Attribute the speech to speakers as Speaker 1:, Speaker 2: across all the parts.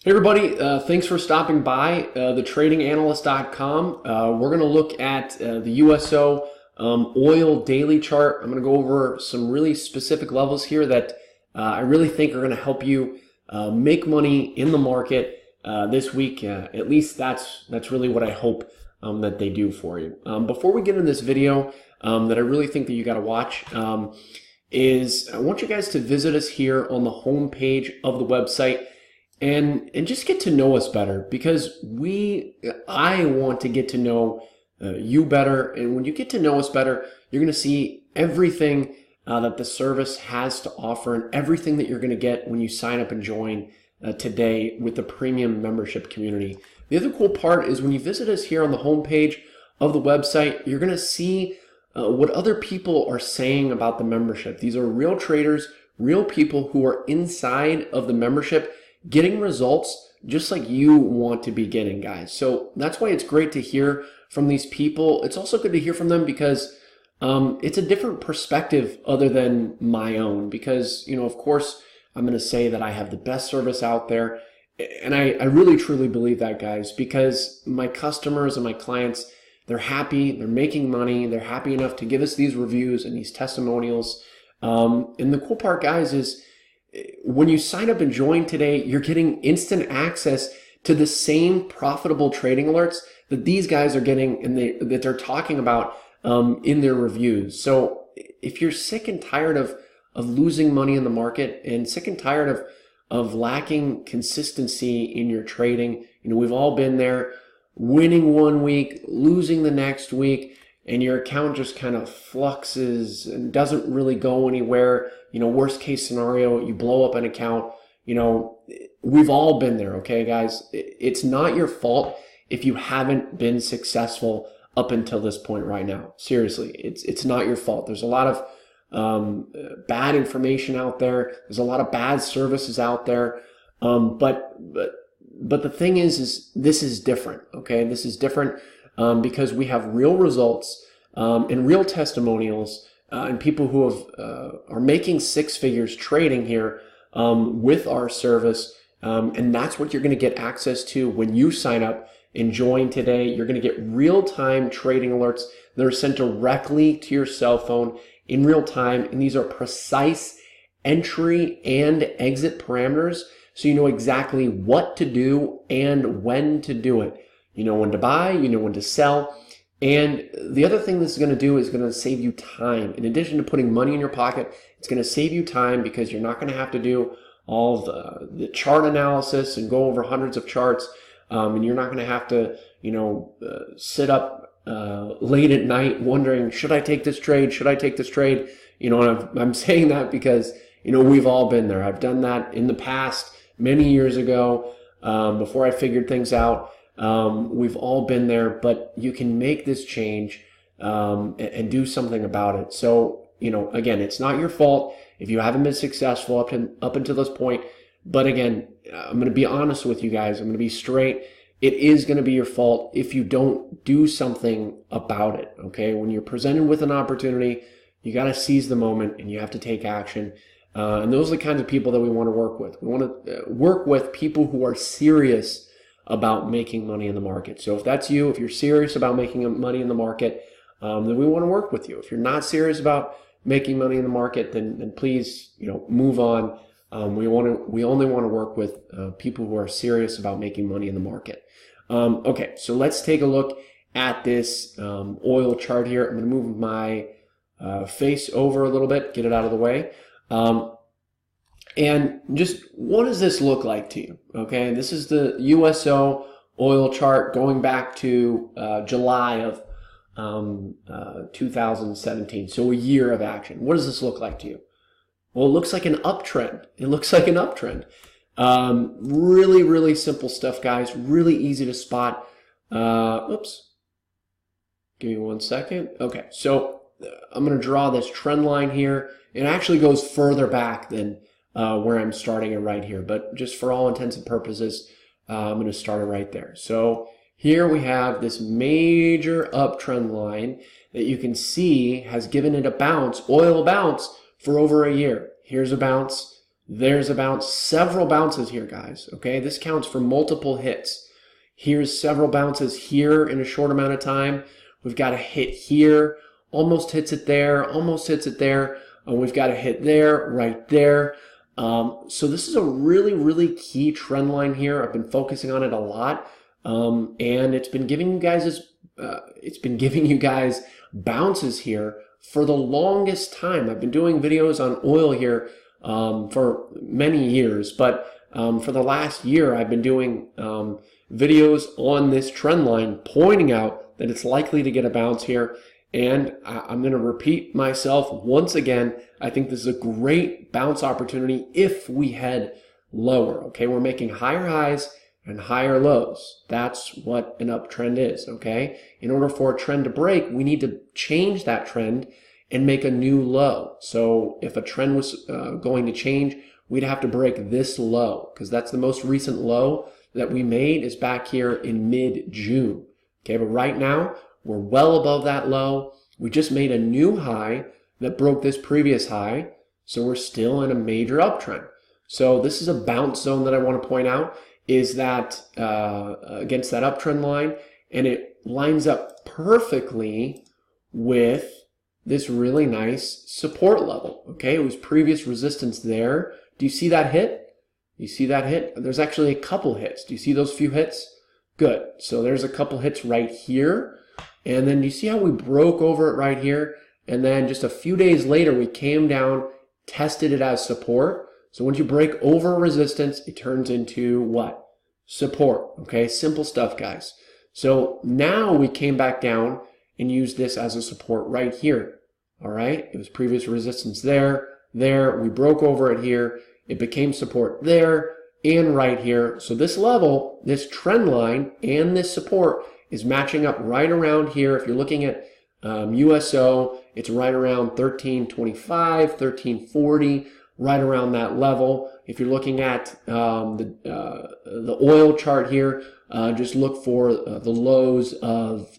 Speaker 1: Hey everybody, thanks for stopping by thetradinganalyst.com. We're going to look at the USO oil daily chart. I'm going to go over some really specific levels here that I really think are going to help you make money in the market this week. At least that's really what I hope that they do for you. Before we get into this video that I really think that you got to watch, is I want you guys to visit us here on the home page of the website. And just get to know us better, because I want to get to know you better. And when you get to know us better, you're going to see everything that the service has to offer and everything that you're going to get when you sign up and join today with the premium membership community. The other cool part is when you visit us here on the homepage of the website, you're going to see what other people are saying about the membership. These are real traders, real people who are inside of the membership, getting results just like you want to be getting, guys. So that's why it's great to hear from these people. It's also good to hear from them because it's a different perspective other than my own. Because, of course, I'm going to say that I have the best service out there. And I really, truly believe that, guys, because my customers and my clients, they're happy, they're making money, they're happy enough to give us these reviews and these testimonials. And the cool part, guys, is when you sign up and join today, you're getting instant access to the same profitable trading alerts that these guys are getting and that they're talking about in their reviews. So if you're sick and tired of losing money in the market and sick and tired of lacking consistency in your trading, we've all been there, winning one week, losing the next week, and your account just kind of fluxes and doesn't really go anywhere. Worst case scenario, you blow up an account. We've all been there, okay, guys? It's not your fault if you haven't been successful up until this point right now. Seriously, it's not your fault. There's a lot of bad information out there. There's a lot of bad services out there. But the thing is this is different, okay? This is different because we have real results and real testimonials and people who are making six figures trading here with our service. And that's what you're going to get access to when you sign up and join today. You're going to get real-time trading alerts that are sent directly to your cell phone in real time. And these are precise entry and exit parameters, so you know exactly what to do and when to do it. You know when to buy, you know when to sell. And the other thing this is going to do is going to save you time. In addition to putting money in your pocket, it's going to save you time because you're not going to have to do all the chart analysis and go over hundreds of charts. And you're not going to have to, sit up late at night wondering, should I take this trade? Should I take this trade? And I'm saying that because, we've all been there. I've done that in the past many years ago before I figured things out. We've all been there, but you can make this change and do something about it. So, again, it's not your fault if you haven't been successful up until this point. But again, I'm going to be honest with you guys. I'm going to be straight. It is going to be your fault if you don't do something about it, okay? When you're presented with an opportunity, you got to seize the moment and you have to take action. And those are the kinds of people that we want to work with. We want to work with people who are serious about making money in the market. So if that's you, if you're serious about making money in the market, then we want to work with you. If you're not serious about making money in the market, then please, move on. We only want to work with people who are serious about making money in the market. Okay, so let's take a look at this oil chart here. I'm going to move my face over a little bit, get it out of the way. And just what does this look like to you? Okay, this is the USO oil chart going back to July of 2017. So a year of action. What does this look like to you? Well, it looks like an uptrend. It looks like an uptrend. Really, really simple stuff, guys. Really easy to spot. Oops. Give me 1 second. Okay, so I'm going to draw this trend line here. It actually goes further back than where I'm starting it right here. But just for all intents and purposes, I'm going to start it right there. So here we have this major uptrend line that you can see has given it a bounce, oil bounce, for over a year. Here's a bounce, There's about several bounces here, guys, okay? This counts for multiple hits. Here's several bounces here in a short amount of time. We've got a hit here, almost hits it there, almost hits it there. We've got a hit there, right there. So this is a really, really key trend line here. I've been focusing on it a lot, and it's been giving you guys bounces here for the longest time. I've been doing videos on oil here for many years, but for the last year, I've been doing videos on this trend line, pointing out that it's likely to get a bounce here. And I'm going to repeat myself once again. I think this is a great bounce opportunity if we head lower. Okay, we're making higher highs and higher lows. That's what an uptrend is. Okay, in order for a trend to break, we need to change that trend and make a new low. So if a trend was going to change, we'd have to break this low, because that's the most recent low that we made is back here in mid-June. Okay, but right now, we're well above that low. We just made a new high that broke this previous high, so we're still in a major uptrend. So this is a bounce zone that I want to point out, is that against that uptrend line, and it lines up perfectly with this really nice support level. Okay, it was previous resistance there. Do you see that hit? You see that hit? There's actually a couple hits. Do you see those few hits? Good. So there's a couple hits right here. And then you see how we broke over it right here? And then just a few days later, we came down, tested it as support. So once you break over resistance, it turns into what? Support. Okay, simple stuff, guys. So now we came back down and used this as a support right here. All right, it was previous resistance there. We broke over it here. It became support there and right here. So this level, this trend line, and this support is matching up right around here. If you're looking at USO, it's right around 1325, 1340, right around that level. If you're looking at the oil chart here, just look for the lows of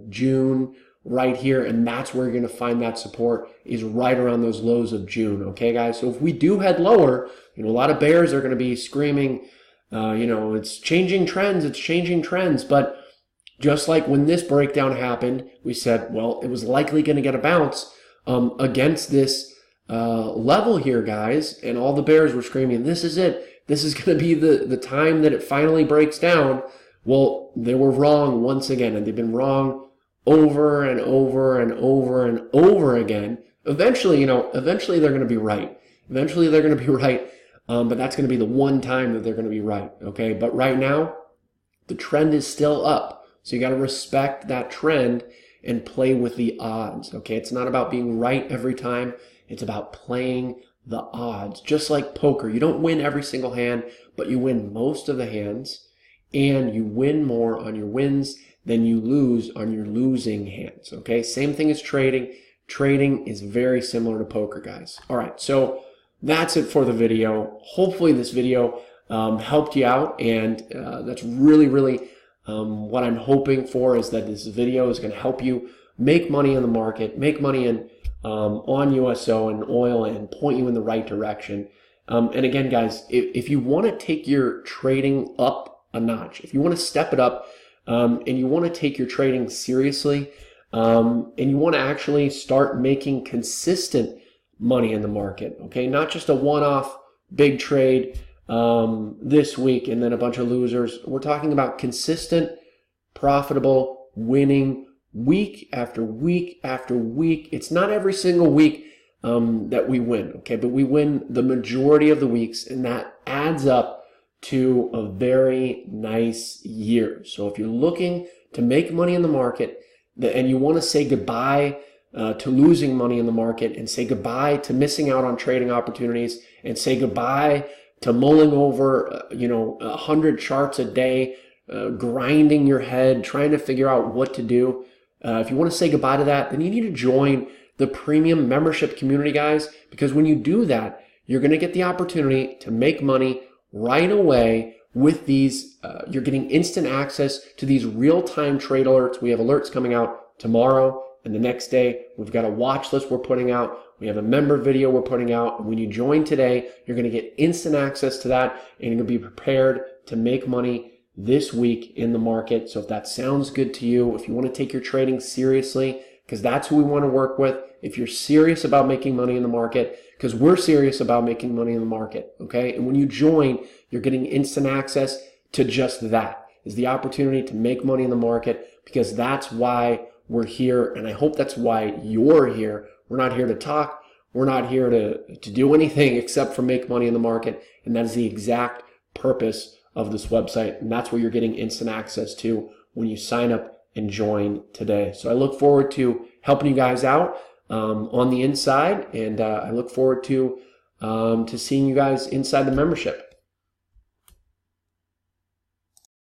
Speaker 1: June right here, and that's where you're going to find that support, is right around those lows of June. Okay, guys? So if we do head lower, a lot of bears are going to be screaming, it's changing trends, but just like when this breakdown happened, we said, well, it was likely going to get a bounce against this level here, guys, and all the bears were screaming, this is it. This is going to be the time that it finally breaks down. Well, they were wrong once again, and they've been wrong over and over and over and over again. Eventually, eventually they're going to be right. Eventually they're going to be right, but that's going to be the one time that they're going to be right, okay? But right now, the trend is still up. So you got to respect that trend and play with the odds, okay? It's not about being right every time. It's about playing the odds. Just like poker, you don't win every single hand, but you win most of the hands, and you win more on your wins than you lose on your losing hands, okay? Same thing as trading. Trading is very similar to poker, guys. All right, so that's it for the video. Hopefully this video helped you out, and that's really, really what I'm hoping for, is that this video is going to help you make money in the market, make money in on USO and oil, and point you in the right direction. And again, guys, if you want to take your trading up a notch, if you want to step it up, and you want to take your trading seriously, and you want to actually start making consistent money in the market, okay? Not just a one-off big trade this week and then a bunch of losers. We're talking about consistent, profitable, winning week after week after week. It's not every single week that we win, okay? But we win the majority of the weeks, and that adds up to a very nice year. So if you're looking to make money in the market, and you want to say goodbye to losing money in the market, and say goodbye to missing out on trading opportunities, and say goodbye to mulling over 100 charts a day, grinding your head, trying to figure out what to do. If you want to say goodbye to that, then you need to join the premium membership community, guys, because when you do that, you're going to get the opportunity to make money right away with these. You're getting instant access to these real-time trade alerts. We have alerts coming out tomorrow and the next day. We've got a watch list we're putting out We have a member video we're putting out. And when you join today, you're going to get instant access to that, and you're going to be prepared to make money this week in the market. So if that sounds good to you, if you want to take your trading seriously, because that's who we want to work with, if you're serious about making money in the market, because we're serious about making money in the market, okay? And when you join, you're getting instant access to just that, is the opportunity to make money in the market, because that's why we're here, and I hope that's why you're here. We're not here to talk. We're not here to do anything except for make money in the market, and that is the exact purpose of this website, and that's what you're getting instant access to when you sign up and join today. So I look forward to helping you guys out on the inside, and I look forward to seeing you guys inside the membership.